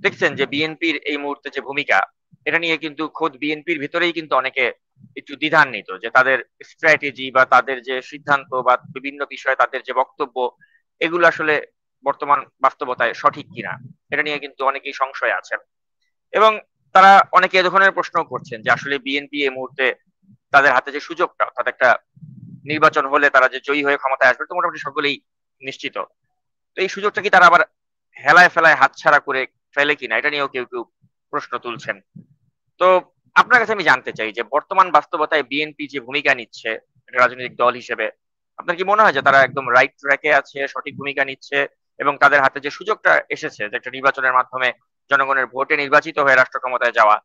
দেখছেন যে বিএনপির এই মুহূর্তে যে ভূমিকা, এটা নিয়ে কিন্তু খোদ বিএনপির ভিতরেই কিন্তু অনেকে একটু দ্বিধান্বিত যে তাদের স্ট্র্যাটেজি বা তাদের যে সিদ্ধান্ত বা বিভিন্ন বিষয়ে তাদের যে বক্তব্য, এগুলো আসলে বর্তমান বাস্তবতায় সঠিক কিনা, এটা নিয়ে কিন্তু অনেকেই সংশয় আছেন। এবং তারা অনেকে এ ধরনের প্রশ্ন করছেন যে আসলে বিএনপি এই মুহূর্তে তাদের হাতে যে সুযোগটা, অর্থাৎ একটা নির্বাচন হলে তারা যে জয়ী হয়ে ক্ষমতায় আসবে, তো মোটামুটি সকলেই নিশ্চিত। তো এই সুযোগটা কি তারা আবার হেলায় ফেলায় হাতছাড়া করে ফেলে কিনা, এটা নিয়েও কেউ কেউ প্রশ্ন তুলছেন। তো আপনার কাছে আমি জানতে চাই যে বর্তমান বাস্তবতায় বিএনপি যে ভূমিকা নিচ্ছে একটা রাজনৈতিক দল হিসেবে, আপনার কি মনে হয় যে তারা একদম রাইট ট্র্যাকে আছে, সঠিক ভূমিকা নিচ্ছে, এবং তাদের হাতে যে সুযোগটা এসেছে যে একটা নির্বাচনের মাধ্যমে জনগণের ভোটে নির্বাচিত হয়ে রাষ্ট্র ক্ষমতায় যাওয়া,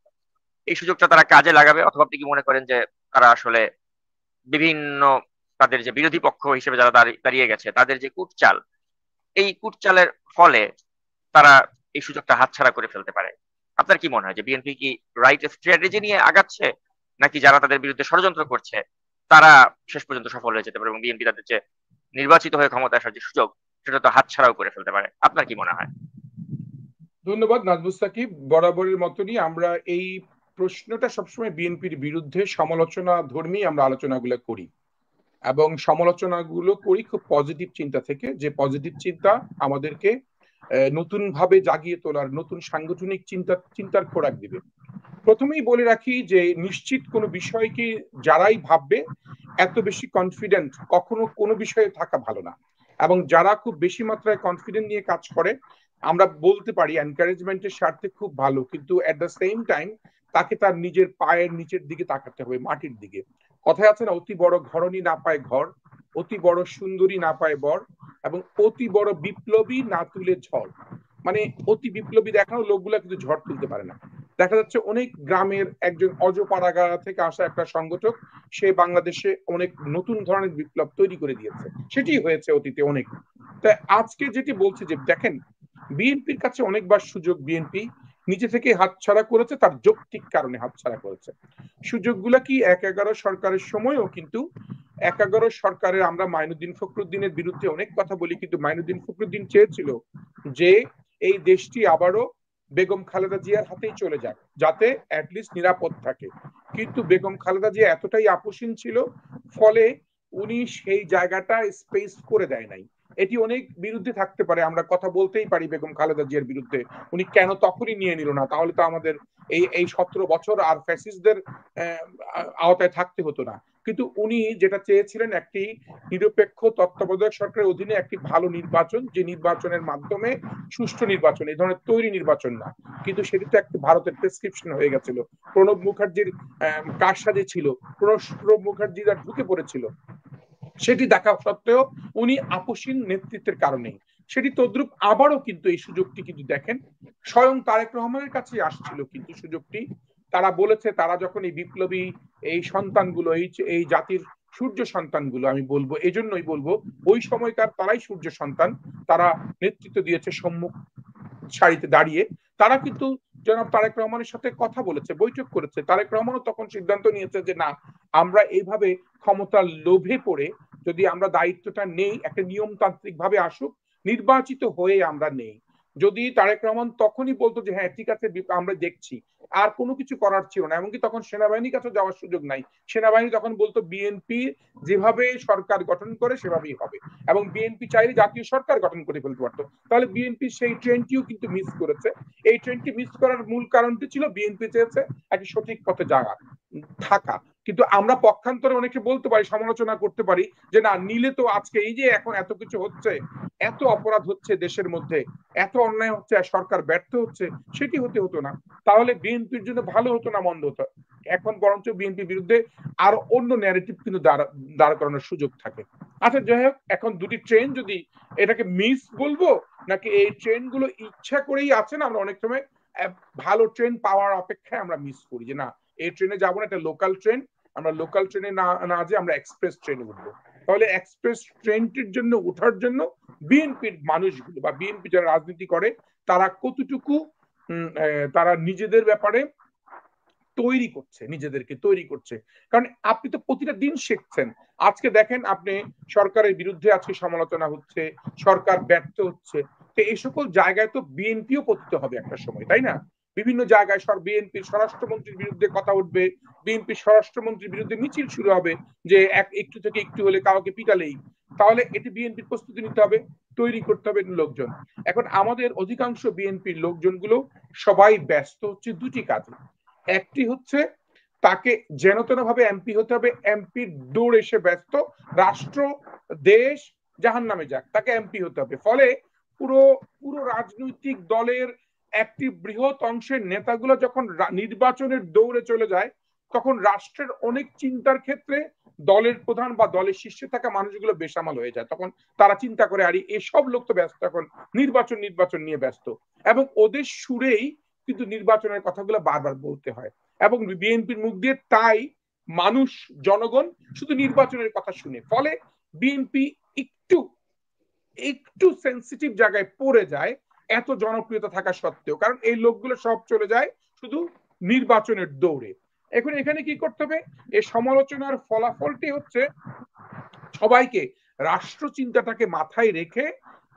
এই সুযোগটা তারা কাজে লাগাবে? অথবা আপনি কি মনে করেন যে তারা আসলে বিভিন্ন তাদের যে বিরোধী পক্ষ হিসেবে যারা দাঁড়িয়ে গেছে তাদের যে কুটচাল, এই কুটচালের ফলে তারা এই সুযোগটা হাতছাড়া করে ফেলতে পারে? আপনার কি মনে হয় যে বিএনপি কি রাইট স্ট্র্যাটেজি নিয়ে আগাচ্ছে, নাকি যারা তাদের বিরুদ্ধে ষড়যন্ত্র করছে তারা শেষ পর্যন্ত সফল হয়ে যেতে পারে এবং বিএনপি তাদের যে নির্বাচিত হয়ে ক্ষমতা আসার যে সুযোগ, সেটা তো হাতছাড়াও করে ফেলতে পারে? আপনার কি মনে হয়? ধন্যবাদ নাজমুস সাকিব। বরাবরের মতনই আমরা এই প্রশ্নটা সবসময় বিএনপির বিরুদ্ধে সমালোচনা ধর্মী আমরা আলোচনাগুলো করি, এবং সমালোচনাগুলো করি খুব পজিটিভ চিন্তা থেকে, যে পজিটিভ চিন্তা আমাদেরকে নতুন ভাবে জাগিয়ে তোলার, নতুন সাংগঠনিক চিন্তার খোরাক দিবে। প্রথমেই বলে রাখি যে নিশ্চিত কোনো বিষয়কে যারাই ভাববে এত বেশি কনফিডেন্ট কখনো কোনো বিষয়ে থাকা ভালো না। এবং যারা খুব বেশি মাত্রায় কনফিডেন্ট নিয়ে কাজ করে, আমরা বলতে পারি এনকারেজমেন্টের স্বার্থে খুব ভালো, কিন্তু এট দ্য সেম টাইম তাকে তার নিজের পায়ের নিচের দিকে তাকাতে হবে, মাটির দিকে। কথায় আছে না, অতি বড় ঘরণী না পায় ঘর, অতি বড় সুন্দরী না পায় বর, এবং অতি বড় বিপ্লবী না তুলে ঝড়। মানে অতি বিপ্লবী দেখানো লোকগুলা কিন্তু ঝড় তুলতে পারে না। দেখা যাচ্ছে অনেক গ্রামের একজন অজপাড়াগা থেকে আসা একটা সংগঠক, সে বাংলাদেশে অনেক নতুন ধরনের বিপ্লব তৈরি করে দিয়েছে। সেটি হয়েছে অতীতে অনেক। তাই আজকে যেটি বলছি যে দেখেন, বিএনপির কাছে অনেকবার সুযোগ বিএনপি নিজে থেকে হাতছাড়া করেছে, তার যৌক্তিক কারণে হাতছাড়া করেছে। সুযোগগুলা কি ১/১১ সরকারের সময়ও কিন্তু ১/১১ সরকারের আমরা মাইনুদ্দিন ফখরুদ্দিনের বিরুদ্ধে অনেক কথা বলি, কিন্তু মাইনুদ্দিন ফখরুদ্দিন চেয়েছিল যে এই দেশটি আবারও বেগম খালেদা জিয়ার হাতেই চলে যাক, যাতে অ্যাটলিস্ট নিরাপদ থাকে। কিন্তু বেগম খালেদা জিয়া এতটাই আপোষহীন ছিল, ফলে উনি সেই জায়গাটা স্পেস করে দেয় নাই। এটি অনেক বিরুদ্ধে থাকতে পারে, আমরা কথা বলতেই পারি বেগম খালেদা জিয়ার বিরুদ্ধে, উনি কেন তখনই নিয়ে নিল না, তাহলে তো আমাদের এই 17 বছর আর ফ্যাসিস্টদের আওতায় থাকতে হতো না। কিন্তু উনি যেটা চেয়েছিলেন, একটি নিরপেক্ষ তত্ত্বাবধায়ক সরকারের অধীনে একটি ভালো নির্বাচন, যে নির্বাচনের মাধ্যমে সুষ্ঠু নির্বাচন, এই ধরনের তৈরি নির্বাচন না। কিন্তু সেটি তো একটি ভারতের প্রেসক্রিপশন হয়ে গেছিল। প্রণব মুখার্জির কারসাজি ছিল, প্রণব মুখার্জিরা ঢুকে পড়েছিল, সেটি দেখা সত্ত্বেও উনি আপোষহীন নেতৃত্বের কারণে সেটি তদ্রুপ আবারও কিন্তু এই সুযোগটি কিন্তু দেখেন স্বয়ং তারেক রহমানের কাছে আসছিল কিন্তু সুযোগটি। তারা বলেছে, তারা যখন এই বিপ্লবী এই সন্তানগুলো, এই জাতির সূর্য সন্তানগুলো, আমি বলবো এজন্যই বলবো ওই সময়কার তারাই সূর্য সন্তান, তারা নেতৃত্ব দিয়েছে সম্মুখ সারিতে দাঁড়িয়ে। তারা কিন্তু জনাব তারেক রহমানের সাথে কথা বলেছে, বৈঠক করেছে। তারেক রহমানও তখন সিদ্ধান্ত নিয়েছে যে না, আমরা এইভাবে ক্ষমতার লোভে পড়ে যদি আমরা দায়িত্বটা নেই, একটা নিয়মতান্ত্রিক ভাবে আসুক, নির্বাচিত হয়ে আমরা নেই। যদি তারেক রহমান তখনই বলতো যে হ্যাঁ ঠিক আছে আমরা দেখছি, আর কোনো কিছু করার ছিল না। এমনকি তখন সেনাবাহিনীর কাছে যাওয়ার সুযোগ নাই, সেনাবাহিনী তখন বলতো বিএনপি যেভাবে সরকার গঠন করে সেভাবেই হবে, এবং বিএনপি চাইলে জাতীয় সরকার গঠন করে ফেলতে পারতো। তাহলে বিএনপি সেই ট্রেনটিও কিন্তু মিস করেছে। এই ট্রেনটি মিস করার মূল কারণটি ছিল বিএনপি চেয়েছে একটি সঠিক পথে যাওয়া থাকা। কিন্তু আমরা পক্ষান্তরে অনেকে বলতে পারি, সমালোচনা করতে পারি যে না, নিলে তো আজকে এই যে এখন এত কিছু হচ্ছে, এত অপরাধ হচ্ছে দেশের মধ্যে, এত অন্যায় হচ্ছে, সরকার ব্যর্থ হচ্ছে, সেটি হতে হতো না। তাহলে বিএনপির জন্য ভালো হতো না মন্দ হতো? এখন বরঞ্চ বিএনপির বিরুদ্ধে আরো অন্য ন্যারেটিভ কিন্তু দাঁড় করানোর সুযোগ থাকে। আচ্ছা যাই হোক, এখন দুটি ট্রেন যদি, এটাকে মিস বলবো নাকি এই ট্রেনগুলো ইচ্ছা করেই আছে না, আমরা অনেক সময় ভালো ট্রেন পাওয়ার অপেক্ষায় আমরা মিস করি যে না, এই ট্রেনে যাবো না, এটা লোকাল ট্রেন, আমরা লোকাল ট্রেনে না যে আমরা এক্সপ্রেস ট্রেনে উঠবো। তাহলে এক্সপ্রেস ট্রেনটির জন্য ওঠার জন্য বিএনপির মানুষগুলো বা বিএনপি যারা রাজনীতি করে, তারা কতটুকু তারা নিজেদের ব্যাপারে তৈরি করছে, নিজেদেরকে তৈরি করছে। কারণ আপনি তো প্রতিটা দিন শিখছেন। আজকে দেখেন, আপনি সরকারের বিরুদ্ধে আজকে সমালোচনা হচ্ছে, সরকার ব্যর্থ হচ্ছে, তো এই সকল জায়গায় তো বিএনপিও পতিত হবে একটা সময়, তাই না? বিভিন্ন জায়গায় বিএনপির স্বরাষ্ট্রমন্ত্রীর বিরুদ্ধে কথা উঠবে, বিএনপির স্বরাষ্ট্রমন্ত্রীর বিরুদ্ধে মিছিল শুরু হবে যে একটু থেকে একটু হলে কাউকে পিটালেই, তাহলে এটি বিএনপির প্রস্তুতি নিতে হবে, তৈরি করতে হবে লোকজন। এখন আমাদের অধিকাংশ বিএনপির লোকজনগুলো সবাই ব্যস্ত হচ্ছে দুটি কাজে। একটি হচ্ছে তাকে যেন তেন ভাবে এমপি হতে হবে, এমপির দৌড় এসে ব্যস্ত, রাষ্ট্র দেশ জাহান নামে যাক, তাকে এমপি হতে হবে। ফলে পুরো পুরো রাজনৈতিক দলের একটি বৃহৎ অংশের নেতাগুলো যখন নির্বাচনের দৌড়ে চলে যায়, তখন রাষ্ট্রের অনেক চিন্তার ক্ষেত্রে দলের প্রধান বা দলের শীর্ষে থাকা মানুষগুলো বেসামাল হয়ে যায়। তখন তারা চিন্তা করে আরে এসব লোক তো ব্যস্ত এখন নির্বাচন নির্বাচন নিয়ে ব্যস্ত, এবং ওদের সুরেই কিন্তু নির্বাচনের কথাগুলো বারবার বলতে হয়। এবং বিএনপির মুখ দিয়ে তাই মানুষ, জনগণ শুধু নির্বাচনের কথা শুনে, ফলে বিএনপি একটু একটু সেন্সিটিভ জায়গায় পড়ে যায় এত জনপ্রিয়তা থাকা সত্ত্বেও, কারণ এই লোকগুলো সব চলে যায় শুধু নির্বাচনের দৌড়ে। এখন এখানে কি করতে হবে? এই সমালোচনার ফলাফলটি হচ্ছে সবাইকে রাষ্ট্র চিন্তাটাকে মাথায় রেখে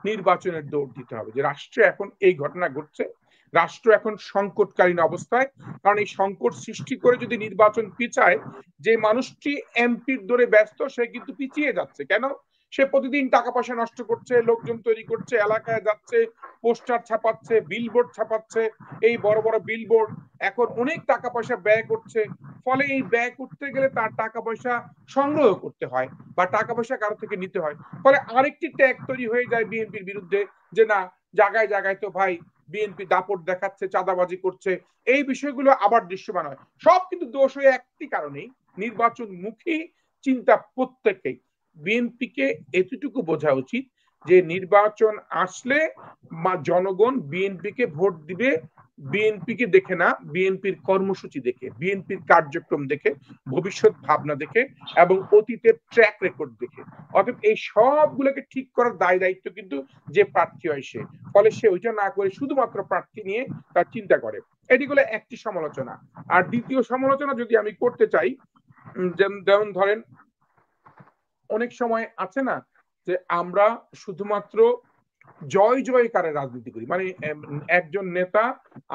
নির্বাচনের দৌড় দিতে হবে, যে রাষ্ট্রে এখন এই ঘটনা ঘটছে, রাষ্ট্র এখন সংকটকালীন অবস্থায়, কারণ এই সংকট সৃষ্টি করে যদি নির্বাচন পিছায়, যে মানুষটি এমপির দৌড়ে ব্যস্ত সে কিন্তু পিছিয়ে যাচ্ছে। কেন? সে প্রতিদিন টাকা পয়সা নষ্ট করছে, লোকজন তৈরি করছে, এলাকায় যাচ্ছে, পোস্টার ছাপাচ্ছে, বিলবোর্ড ছাপাচ্ছে, এই বড় বড় বিলবোর্ড এখন অনেক টাকা পয়সা ব্যয় করছে। ফলে এই ব্যয় করতে গেলে তার টাকা পয়সা সংগ্রহ করতে হয় বা টাকা পয়সা কারো থেকে নিতে হয়। ফলে আরেকটি ট্যাগ তৈরি হয়ে যায় বিএনপির বিরুদ্ধে, যে না, জায়গায় জায়গায় তো ভাই বিএনপি দাপট দেখাচ্ছে, চাঁদাবাজি করছে, এই বিষয়গুলো আবার দৃশ্যমান হয়। সব কিন্তু দোষ হয়ে একটি কারণেই, নির্বাচন মুখী চিন্তা প্রত্যেকেই। বিএনপিকে এতটুকু বোঝা উচিত যে নির্বাচন আসলে জনগণ বিএনপিকে ভোট দিবে বিএনপিকে দেখে না, বিএনপির কর্মসূচি দেখে, বিএনপির কার্যক্রম দেখে, ভবিষ্যৎ ভাবনা দেখে এবং অতীতের ট্র্যাক রেকর্ড দেখে। অতএব এই সবগুলোকে ঠিক করার দায় দায়িত্ব কিন্তু যে প্রার্থী হয় সে, ফলে সে ওইটা না করে শুধুমাত্র প্রার্থী নিয়ে তার চিন্তা করে। এটি হলো একটি সমালোচনা। আর দ্বিতীয় সমালোচনা যদি আমি করতে চাই, যেমন ধরেন অনেক সময় আছে না যে আমরা শুধুমাত্র জয় জয়কারের রাজনীতি করি, মানে একজন নেতা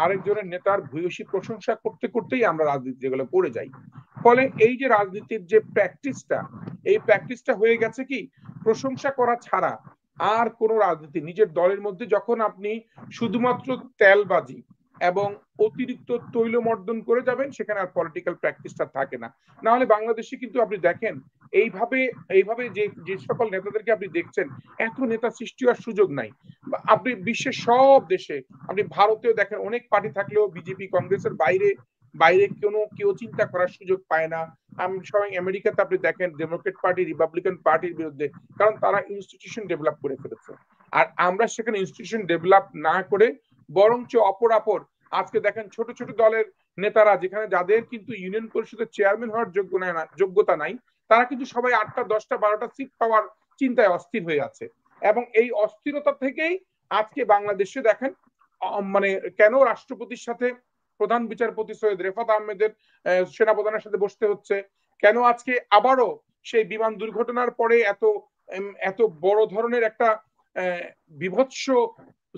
আরেকজনের নেতার ভূয়সী প্রশংসা করতে করতেই আমরা রাজনীতি যেগুলো পড়ে যাই। ফলে এই যে রাজনীতির যে প্র্যাকটিসটা, এই প্র্যাকটিসটা হয়ে গেছে কি প্রশংসা করা ছাড়া আর কোন রাজনীতি, নিজের দলের মধ্যে যখন আপনি শুধুমাত্র তেলবাজি এবং অতিরিক্ত তৈলমর্দন করে যাবেন, সেখানে আর পলিটিক্যাল প্র্যাকটিসটা থাকে না। না হলে বাংলাদেশে কিন্তু আপনি দেখেন এইভাবে এইভাবে যে যে সকল নেতাদেরকে আপনি দেখছেন, এত নেতা সৃষ্টি হওয়ার সুযোগ নাই। আপনি বিশ্বের সব দেশে, আপনি ভারতেও দেখেন অনেক পার্টি থাকলেও বিজেপি কংগ্রেসের বাইরে বাইরে কোনো কেউ চিন্তা করার সুযোগ পায় না। আমি সবাই আমেরিকাতে আপনি দেখেন ডেমোক্রেট পার্টি রিপাবলিকান পার্টির বিরুদ্ধে, কারণ তারা ইনস্টিটিউশন ডেভেলপ করে ফেলেছে। আর আমরা সেখানে ইনস্টিটিউশন ডেভেলপ না করে বরঞ্চ অপরাপর আজকে দেখেন ছোট ছোট দলের নেতারা, যেখানে যাদের কিন্তু ইউনিয়ন পরিষদের চেয়ারম্যান হওয়ার যোগ্যতা নাই, তারা কিন্তু সবাই 8টা 10টা 12টা সিট পাওয়ার চিন্তায় অস্থির হয়ে আছে। এবং এই অস্থিরতা থেকেই আজকে বাংলাদেশে দেখেন মানে কেন রাষ্ট্রপতির সাথে প্রধান বিচারপতি সৈয়দ রেফাত আহমেদের সেনাপ্রধানের সাথে বসতে হচ্ছে, কেন আজকে আবারও সেই বিমান দুর্ঘটনার পরে এত বড় ধরনের একটা বিভৎস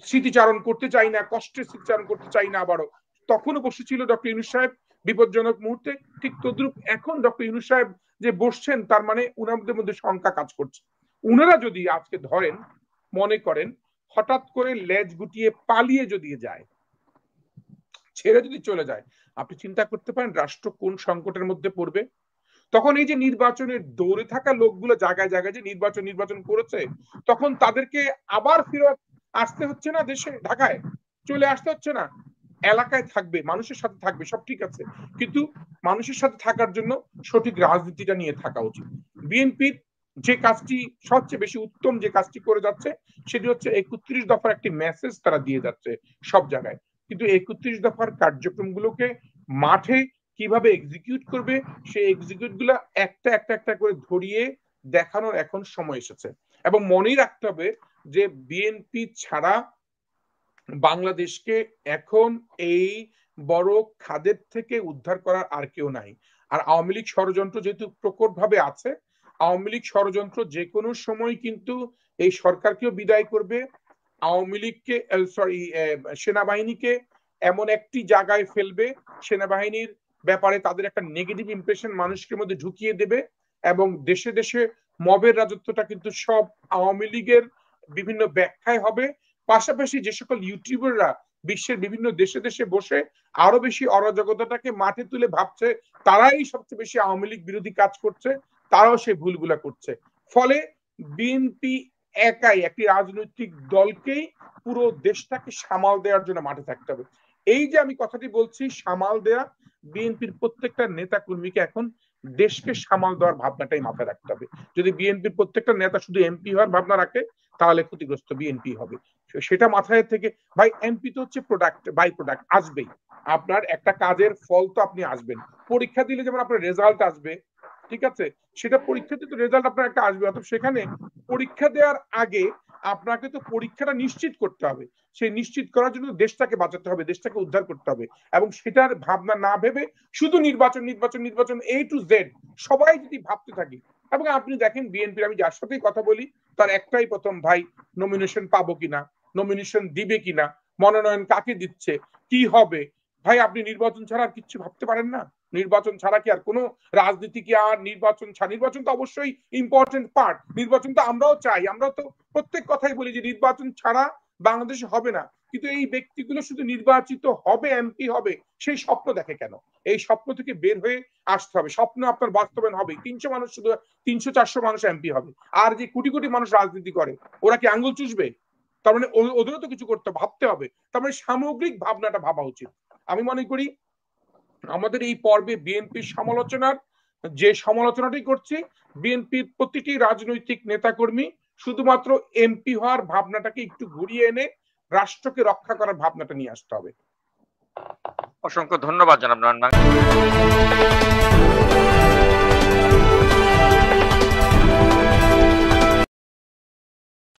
স্মৃতিচারণ করতে চাই না, কষ্টের স্মৃতিচারণ করতে চাই না আবারও, তখনও বসেছিল ডক্টর ইউনূস সাহেব বিপজ্জনক মুহূর্তে। ঠিক তদ্রুপ এখন ডক্টর ইউনূস সাহেব যে বসছেন, তার মানে উনাদের মধ্যে শঙ্কা কাজ করছে। উনারা যদি আজকে ধরেন মনে করেন হঠাৎ করে লেজ গুটিয়ে পালিয়ে যদি যায়, ছেড়ে যদি চলে যায়, আপনি চিন্তা করতে পারেন রাষ্ট্র কোন সংকটের মধ্যে পড়বে। তখন এই যে নির্বাচনের দৌড়ে থাকা লোকগুলো জায়গায় জায়গায় যে নির্বাচন করেছে, তখন তাদেরকে আবার ফেরত আসতে হচ্ছে না, দেশে ঢাকায় চলে আসতে হচ্ছে না, এলাকায় থাকবে, মানুষের সাথে থাকবে, সব ঠিক আছে, কিন্তু মানুষের সাথে থাকার জন্য সঠিক রাজনীতিটা নিয়ে থাকা উচিত। বিএনপির যে কাজটি সবচেয়ে বেশি উত্তম যে কাজটি করে যাচ্ছে, সেটি হচ্ছে 31 দফার একটি মেসেজ তারা দিয়ে যাচ্ছে সব জায়গায়, কিন্তু 31 দফার কার্যক্রমগুলোকে মাঠে কিভাবে এক্সিকিউট করবে, সেই এক্সিকিউট গুলা একটা একটা একটা করে ধরিয়ে দেখানোর এখন সময় এসেছে। এবং মনেই রাখতে হবে যে বিএনপি ছাড়া বাংলাদেশকে এখন এই বড় খাদের থেকে উদ্ধার করার আর কেউ নাই। আর আওয়ামী লীগ ষড়যন্ত্র যেহেতু প্রকট ভাবে আছে, আওয়ামী লীগ ষড়যন্ত্র যে কোনো সময় কিন্তু এই সরকারকেও বিদায় করবে, আওয়ামী লীগকে সেনাবাহিনীকে এমন একটি জায়গায় ফেলবে, সেনাবাহিনীর ব্যাপারে তাদের একটা নেগেটিভ ইমপ্রেশন মানুষের মধ্যে ঢুকিয়ে দেবে, এবং দেশে দেশে মবের রাজত্বটা কিন্তু সব আওয়ামী লীগের বিভিন্ন ব্যাখ্যায় হবে। পাশাপাশি যে সকল ইউটিউবাররা বিশ্বের বিভিন্ন দেশে দেশে বসে আরো বেশি অরাজকতাটাকে মাঠে তুলে ভাবছে তারাই সবচেয়ে বেশি আওয়ামী লীগ বিরোধী কাজ করছে, তারাও সেই ভুলগুলা করছে। ফলে বিএনপি একাই একটি রাজনৈতিক দলকেই পুরো দেশটাকে সামাল দেওয়ার জন্য মাঠে থাকতে হবে। এই যে আমি কথাটি বলছি সামাল দেয়া, বিএনপির প্রত্যেকটা নেতা কর্মীকে এখন দেশকে সামাল দেওয়ার ভাবনাটাই মাথায় রাখতে হবে। যদি বিএনপির প্রত্যেকটা নেতা শুধু এমপি হওয়ার ভাবনা রাখে তাহলে ক্ষতিগ্রস্ত বিএনপি হবে। সেটা মাথায় থেকে, ভাই এমপি তো হচ্ছে প্রোডাক্ট, বাই প্রোডাক্ট, আসবেই। আপনার একটা কাজের ফল তো আপনি আসবেন, পরীক্ষা দিলে যেমন আপনার রেজাল্ট আসবে, ঠিক আছে, সেটা পরীক্ষাতে তো রেজাল্ট আপনার একটা আসবে। অর্থাৎ সেখানে পরীক্ষা দেওয়ার আগে আপনাকে তো পরীক্ষাটা নিশ্চিত করতে হবে। সেই নিশ্চিত করার জন্য দেশটাকে বাঁচাতে হবে, দেশটাকে উদ্ধার করতে হবে, এবং সেটার ভাবনা না ভেবে শুধু নির্বাচন নির্বাচন নির্বাচন A to Z সবাই যদি ভাবতে থাকি। এবং আপনি দেখেন বিএনপির, আমি যার সাথেই কথা বলি তার একটাই প্রথম, ভাই নমিনেশন পাবো কিনা, নমিনেশন দিবে কিনা, মনোনয়ন কাকে দিচ্ছে, কি হবে। ভাই আপনি নির্বাচন ছাড়া আর কিচ্ছু ভাবতে পারেন না? নির্বাচন ছাড়া কি আর কোনো রাজনীতি, কি আর নির্বাচন ছাড়া? নির্বাচন তো অবশ্যই ইম্পর্টেন্ট পার্ট, নির্বাচন তো আমরাও চাই, আমরা তো প্রত্যেক কথাই বলি যে নির্বাচন ছাড়া বাংলাদেশে হবে না। কিন্তু এই ব্যক্তিগুলো শুধু নির্বাচিত হবে, এমপি হবে, সেই স্বপ্ন দেখে কেন? এই স্বপ্ন থেকে বের হয়ে আসতে হবে। স্বপ্ন আপনার বাস্তবায়ন হবে। 300 মানুষ, শুধু 300-400 মানুষ এমপি হবে, আর যে কোটি কোটি মানুষ রাজনীতি করে ওরা কি আঙ্গুল চুষবে? তার মানে ওদেরও তো কিছু করতে ভাবতে হবে। তার মানে সামগ্রিক ভাবনাটা ভাবা উচিত। আমি মনে করি আমাদের এই পর্বে বিএনপির সমালোচনার যে সমালোচনাটি করছি, বিএনপির প্রতিটি রাজনৈতিক নেতাকর্মী শুধুমাত্র এমপি হওয়ার ভাবনাটাকে একটু ঘুরিয়ে এনে রাষ্ট্রকে রক্ষা করার ভাবনাটা নিয়ে আসতে হবে। অসংখ্য ধন্যবাদ জনাব নয়ন।